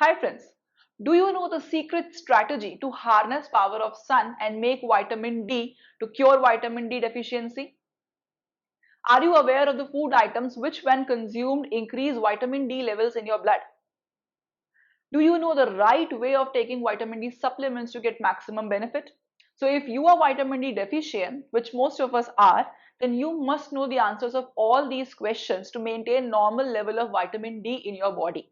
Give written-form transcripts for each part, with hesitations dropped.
Hi friends, do you know the secret strategy to harness power of sun and make vitamin D to cure vitamin D deficiency? Are you aware of the food items which when consumed increase vitamin D levels in your blood? Do you know the right way of taking vitamin D supplements to get maximum benefit? So if you are vitamin D deficient, which most of us are, then you must know the answers of all these questions to maintain normal level of vitamin D in your body.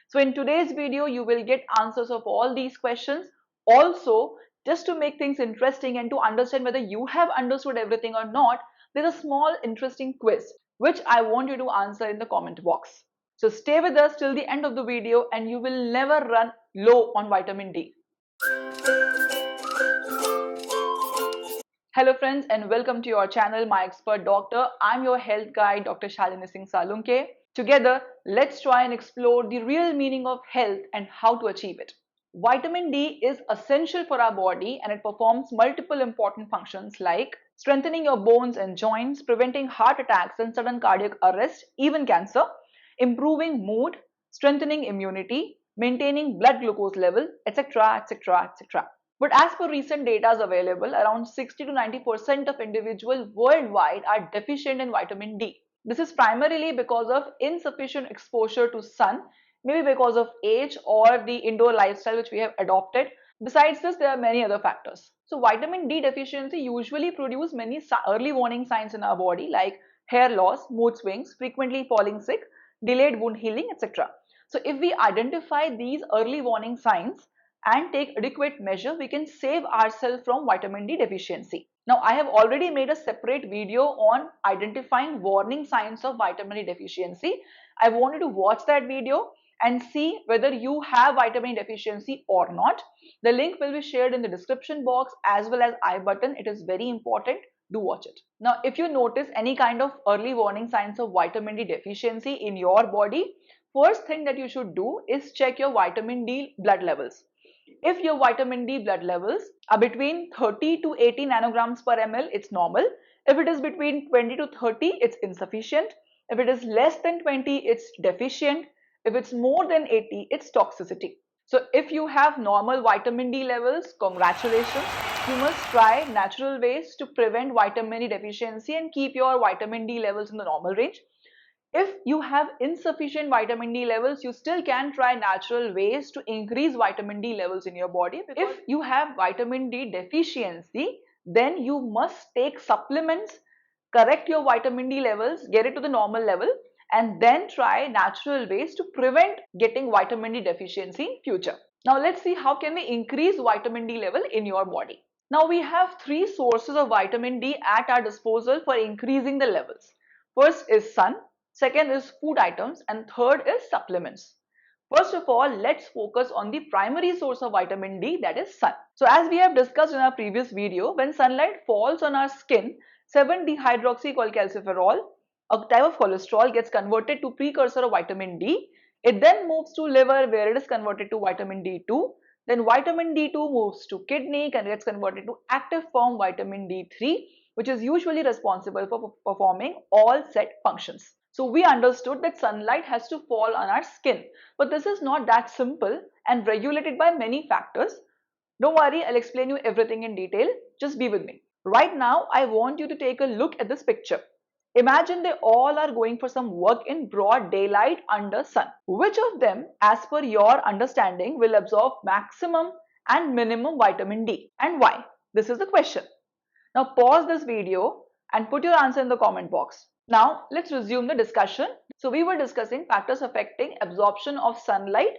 So in today's video, you will get answers of all these questions. Also, just to make things interesting and to understand whether you have understood everything or not, there's a small interesting quiz which I want you to answer in the comment box. So stay with us till the end of the video and you will never run low on vitamin D. Hello friends and welcome to your channel My Expert Doctor. I'm your health guide Dr. Shalini Singh Salunke. Together, let's try and explore the real meaning of health and how to achieve it. Vitamin D is essential for our body and it performs multiple important functions like strengthening your bones and joints, preventing heart attacks and sudden cardiac arrest, even cancer, improving mood, strengthening immunity, maintaining blood glucose level, etc., etc., etc. But as per recent data available, around 60 to 90% of individuals worldwide are deficient in vitamin D. This is primarily because of insufficient exposure to sun, maybe because of age or the indoor lifestyle which we have adopted. Besides this, there are many other factors. So vitamin D deficiency usually produces many early warning signs in our body like hair loss, mood swings, frequently falling sick, delayed wound healing, etc. So if we identify these early warning signs and take adequate measure, we can save ourselves from vitamin D deficiency. Now, I have already made a separate video on identifying warning signs of vitamin D deficiency. I want you to watch that video and see whether you have vitamin D deficiency or not. The link will be shared in the description box as well as I button. It is very important. Do watch it. Now, if you notice any kind of early warning signs of vitamin D deficiency in your body, first thing that you should do is check your vitamin D blood levels. If your vitamin D blood levels are between 30 to 80 nanograms per ml, it's normal. If it is between 20 to 30, it's insufficient. If it is less than 20, it's deficient. If it's more than 80, it's toxicity. So if you have normal vitamin D levels, congratulations. You must try natural ways to prevent vitamin D deficiency and keep your vitamin D levels in the normal range. If you have insufficient vitamin D levels, you still can try natural ways to increase vitamin D levels in your body. If you have vitamin D deficiency, then you must take supplements, correct your vitamin D levels, get it to the normal level, and then try natural ways to prevent getting vitamin D deficiency in future. Now let's see how can we increase vitamin D level in your body. Now we have three sources of vitamin D at our disposal for increasing the levels. First is sun, second is food items, and third is supplements. First of all, let's focus on the primary source of vitamin D, that is sun. So as we have discussed in our previous video, when sunlight falls on our skin, 7-dehydroxycholecalciferol, a type of cholesterol, gets converted to precursor of vitamin D. It then moves to liver where it is converted to vitamin D2. Then vitamin D2 moves to kidney and gets converted to active form vitamin D3, which is usually responsible for performing all set functions. So we understood that sunlight has to fall on our skin, but this is not that simple and regulated by many factors. Don't worry, I'll explain you everything in detail. Just be with me. Right now, I want you to take a look at this picture. Imagine they all are going for some work in broad daylight under sun. Which of them, as per your understanding, will absorb maximum and minimum vitamin D and why? This is the question. Now pause this video and put your answer in the comment box. Now let's resume the discussion. So we were discussing factors affecting absorption of sunlight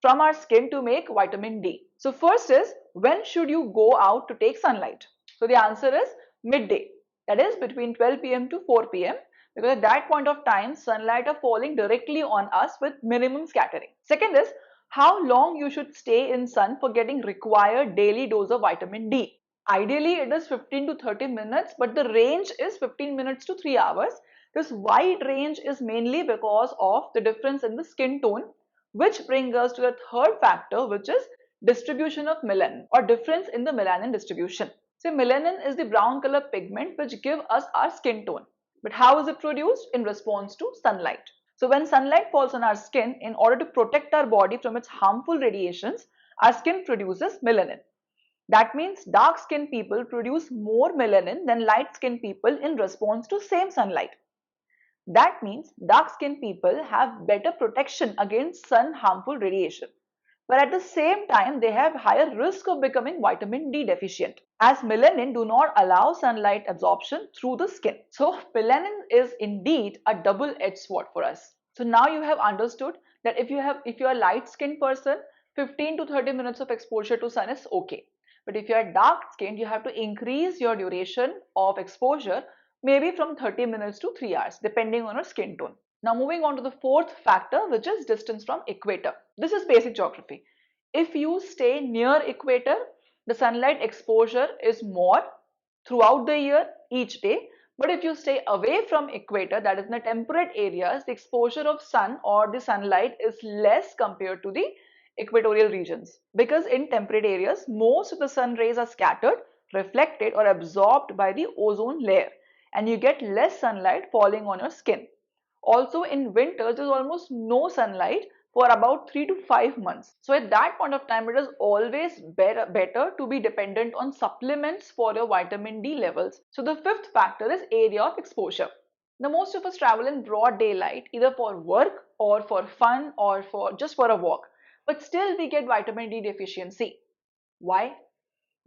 from our skin to make vitamin D. So first is, when should you go out to take sunlight? So the answer is midday. That is between 12 p.m. to 4 p.m. because at that point of time sunlight are falling directly on us with minimum scattering. Second is, how long you should stay in sun for getting required daily dose of vitamin D. Ideally, it is 15 to 30 minutes, but the range is 15 minutes to 3 hours. This wide range is mainly because of the difference in the skin tone, which brings us to the third factor, which is distribution of melanin or difference in the melanin distribution. So melanin is the brown color pigment which gives us our skin tone. But how is it produced? In response to sunlight. So when sunlight falls on our skin, in order to protect our body from its harmful radiations, our skin produces melanin. That means dark skinned people produce more melanin than light skinned people in response to same sunlight. That means dark skinned people have better protection against sun harmful radiation. But at the same time, they have higher risk of becoming vitamin D deficient, as melanin do not allow sunlight absorption through the skin. So melanin is indeed a double-edged sword for us. So now you have understood that if you are a light-skinned person, 15 to 30 minutes of exposure to sun is okay. But if you are dark-skinned, you have to increase your duration of exposure, maybe from 30 minutes to 3 hours, depending on your skin tone. Now moving on to the fourth factor, which is distance from equator. This is basic geography. If you stay near equator, the sunlight exposure is more throughout the year, each day. But if you stay away from equator, that is in the temperate areas, the exposure of sun or the sunlight is less compared to the equatorial regions. Because in temperate areas, most of the sun rays are scattered, reflected or absorbed by the ozone layer, and you get less sunlight falling on your skin. Also in winters, there's almost no sunlight for about 3 to 5 months. So at that point of time, it is always better to be dependent on supplements for your vitamin D levels. So the fifth factor is area of exposure. Now most of us travel in broad daylight, either for work or for fun or for just for a walk. But still we get vitamin D deficiency. Why?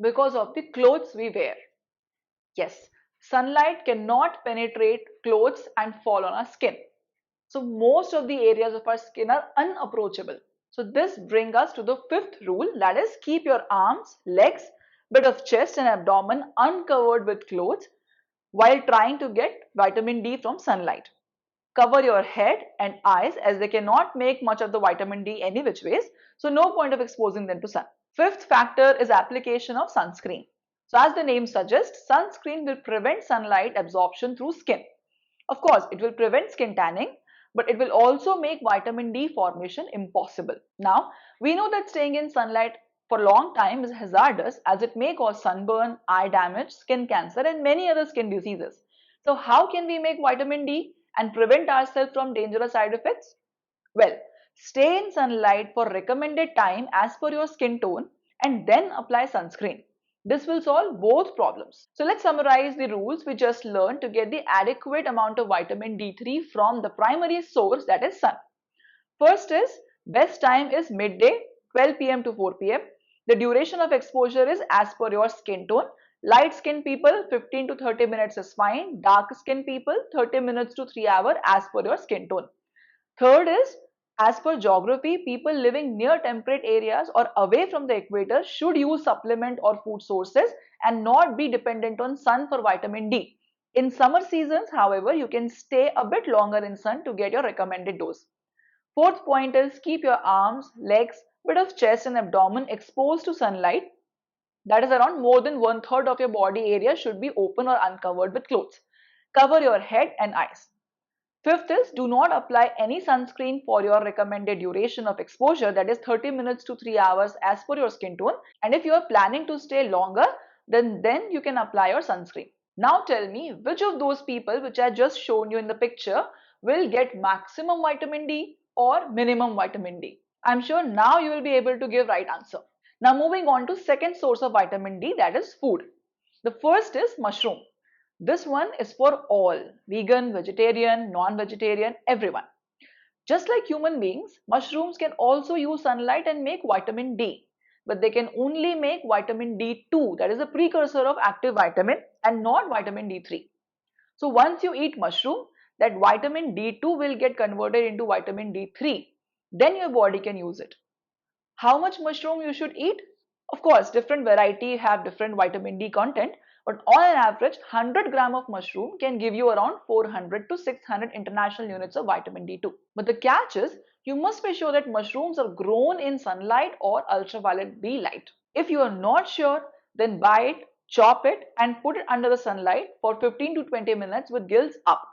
Because of the clothes we wear. Yes, sunlight cannot penetrate clothes and fall on our skin. So most of the areas of our skin are unapproachable. So this brings us to the fifth rule, that is keep your arms, legs, bit of chest and abdomen uncovered with clothes while trying to get vitamin D from sunlight. Cover your head and eyes as they cannot make much of the vitamin D any which ways, so no point of exposing them to sun. Fifth factor is application of sunscreen. So as the name suggests, sunscreen will prevent sunlight absorption through skin. Of course, it will prevent skin tanning, but it will also make vitamin D formation impossible. Now, we know that staying in sunlight for a long time is hazardous as it may cause sunburn, eye damage, skin cancer and many other skin diseases. So how can we make vitamin D and prevent ourselves from dangerous side effects? Well, stay in sunlight for recommended time as per your skin tone and then apply sunscreen. This will solve both problems. So let's summarize the rules we just learned to get the adequate amount of vitamin D3 from the primary source, that is sun. First is, best time is midday 12 p.m. to 4 p.m. The duration of exposure is as per your skin tone. Light skin people 15 to 30 minutes is fine. Dark skin people 30 minutes to 3 hours as per your skin tone. Third is, as per geography, people living near temperate areas or away from the equator should use supplement or food sources and not be dependent on sun for vitamin D. In summer seasons, however, you can stay a bit longer in sun to get your recommended dose. Fourth point is keep your arms, legs, bit of chest and abdomen exposed to sunlight. That is around more than 1/3 of your body area should be open or uncovered with clothes. Cover your head and eyes. Fifth is, do not apply any sunscreen for your recommended duration of exposure, that is 30 minutes to 3 hours as per your skin tone. And if you are planning to stay longer, then you can apply your sunscreen. Now tell me, which of those people which I just shown you in the picture will get maximum vitamin D or minimum vitamin D? I'm sure now you will be able to give right answer. Now moving on to second source of vitamin D, that is food. The first is mushroom. This one is for all, vegan, vegetarian, non-vegetarian, everyone. Just like human beings, mushrooms can also use sunlight and make vitamin D, but they can only make vitamin D2, that is a precursor of active vitamin, and not vitamin D3. So once you eat mushroom, that vitamin D2 will get converted into vitamin D3, then your body can use it. How much mushroom you should eat? Of course, different variety have different vitamin D content, but on an average, 100 gram of mushroom can give you around 400 to 600 international units of vitamin D2. But the catch is, you must be sure that mushrooms are grown in sunlight or ultraviolet B light. If you are not sure, then buy it, chop it and put it under the sunlight for 15 to 20 minutes with gills up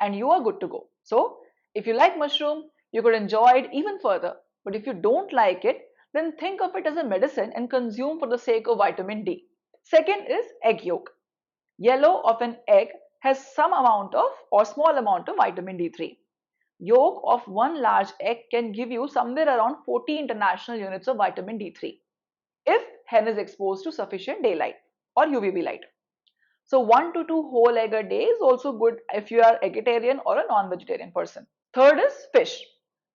and you are good to go. So, if you like mushroom, you could enjoy it even further. But if you don't like it, then think of it as a medicine and consume for the sake of vitamin D. Second is egg yolk. Yellow of an egg has some amount of or small amount of vitamin D3. Yolk of one large egg can give you somewhere around 40 international units of vitamin D3 if hen is exposed to sufficient daylight or UVB light. So 1 to 2 whole egg a day is also good if you are a vegetarian or a non-vegetarian person. Third is fish.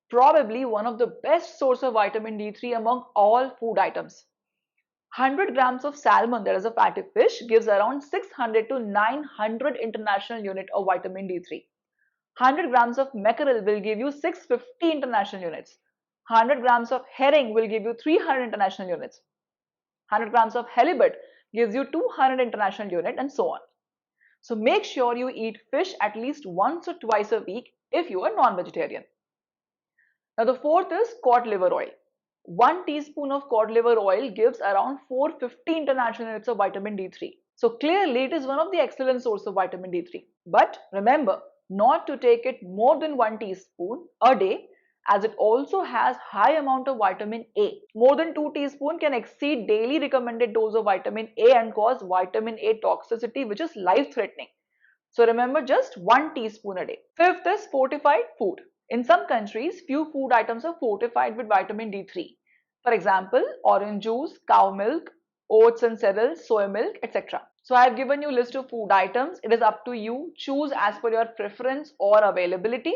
Probably one of the best source of vitamin D3 among all food items. 100 grams of salmon, that is a fatty fish, gives around 600 to 900 international unit of vitamin D3. 100 grams of mackerel will give you 650 international units. 100 grams of herring will give you 300 international units. 100 grams of halibut gives you 200 international unit, and so on. So make sure you eat fish at least once or twice a week if you are non-vegetarian. Now the fourth is cod liver oil. 1 teaspoon of cod liver oil gives around 450 international units of vitamin D3. So clearly it is one of the excellent source of vitamin D3. But remember not to take it more than 1 teaspoon a day, as it also has high amount of vitamin A. More than 2 teaspoons can exceed daily recommended dose of vitamin A and cause vitamin A toxicity, which is life-threatening. So remember, just 1 teaspoon a day. Fifth is fortified food. In some countries, few food items are fortified with vitamin D3. For example, orange juice, cow milk, oats and cereals, soy milk, etc. So I have given you a list of food items. It is up to you. Choose as per your preference or availability.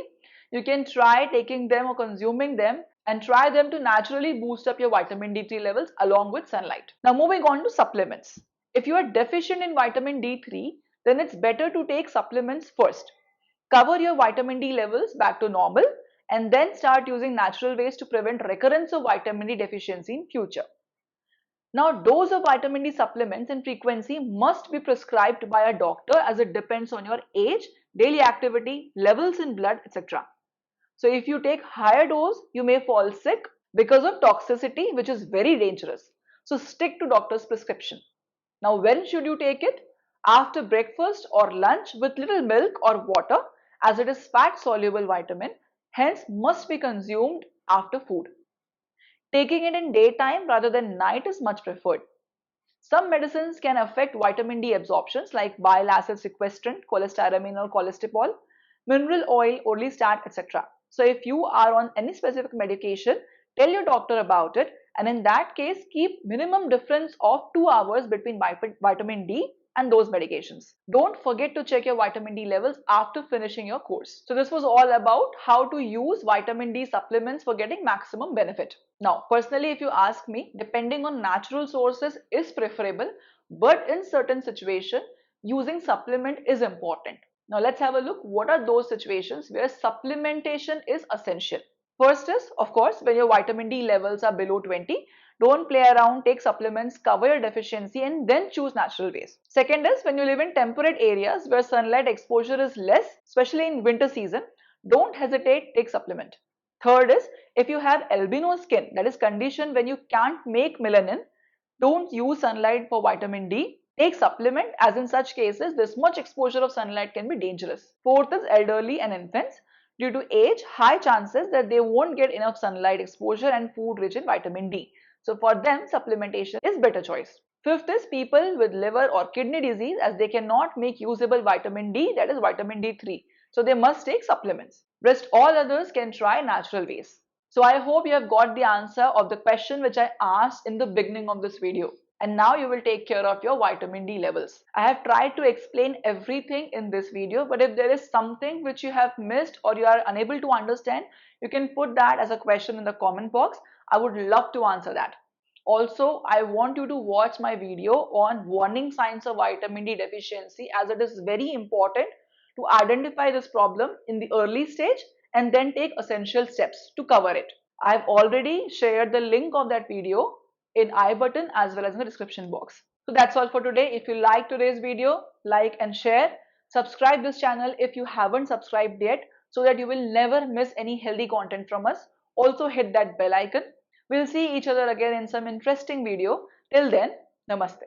You can try taking them or consuming them and try them to naturally boost up your vitamin D3 levels along with sunlight. Now moving on to supplements. If you are deficient in vitamin D3, then it's better to take supplements first. Cover your vitamin D levels back to normal and then start using natural ways to prevent recurrence of vitamin D deficiency in future. Now, dose of vitamin D supplements and frequency must be prescribed by a doctor, as it depends on your age, daily activity, levels in blood, etc. So if you take higher dose, you may fall sick because of toxicity, which is very dangerous. So stick to doctor's prescription. Now, when should you take it? After breakfast or lunch with little milk or water, as it is fat soluble vitamin, hence must be consumed after food. Taking it in daytime rather than night is much preferred. Some medicines can affect vitamin D absorptions like bile acid sequestrant, cholestyramine or cholesterol, mineral oil, orlistat, etc. So if you are on any specific medication, tell your doctor about it, and in that case keep minimum difference of 2 hours between vitamin D and those medications. Don't forget to check your vitamin D levels after finishing your course. So this was all about how to use vitamin D supplements for getting maximum benefit. Now, personally, if you ask me, depending on natural sources is preferable, but in certain situations, using supplement is important. Now, let's have a look. What are those situations where supplementation is essential? First is, of course, when your vitamin D levels are below 20, don't play around, take supplements, cover your deficiency, and then choose natural ways. Second is, when you live in temperate areas where sunlight exposure is less, especially in winter season, don't hesitate, take supplement. Third is, if you have albino skin, that is condition when you can't make melanin, don't use sunlight for vitamin D. Take supplement, as in such cases, this much exposure of sunlight can be dangerous. Fourth is elderly and infants. Due to age, high chances that they won't get enough sunlight exposure and food rich in vitamin D. So for them, supplementation is better choice. Fifth is people with liver or kidney disease, as they cannot make usable vitamin D, that is vitamin D3. So they must take supplements. Rest all others can try natural ways. So I hope you have got the answer of the question which I asked in the beginning of this video. And now you will take care of your vitamin D levels. I have tried to explain everything in this video, but if there is something which you have missed or you are unable to understand, you can put that as a question in the comment box. I would love to answer that. Also, I want you to watch my video on warning signs of vitamin D deficiency, as it is very important to identify this problem in the early stage and then take essential steps to cover it. I've already shared the link of that video in I button as well as in the description box. So that's all for today. If you like today's video, like and share. Subscribe this channel if you haven't subscribed yet, so that you will never miss any healthy content from us. Also hit that bell icon. We'll see each other again in some interesting video. Till then, namaste.